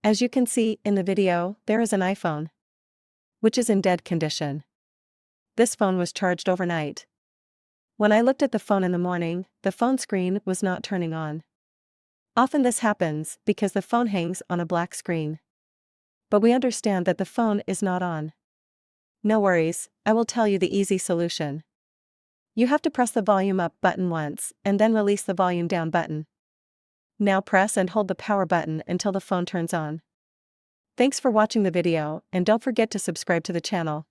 As you can see in the video, there is an iPhone, which is in dead condition. This phone was charged overnight. When I looked at the phone in the morning, the phone screen was not turning on. Often this happens because the phone hangs on a black screen. But we understand that the phone is not on. No worries, I will tell you the easy solution. You have to press the volume up button once, and then release the volume down button. Now press and hold the power button until the phone turns on. Thanks for watching the video, and don't forget to subscribe to the channel.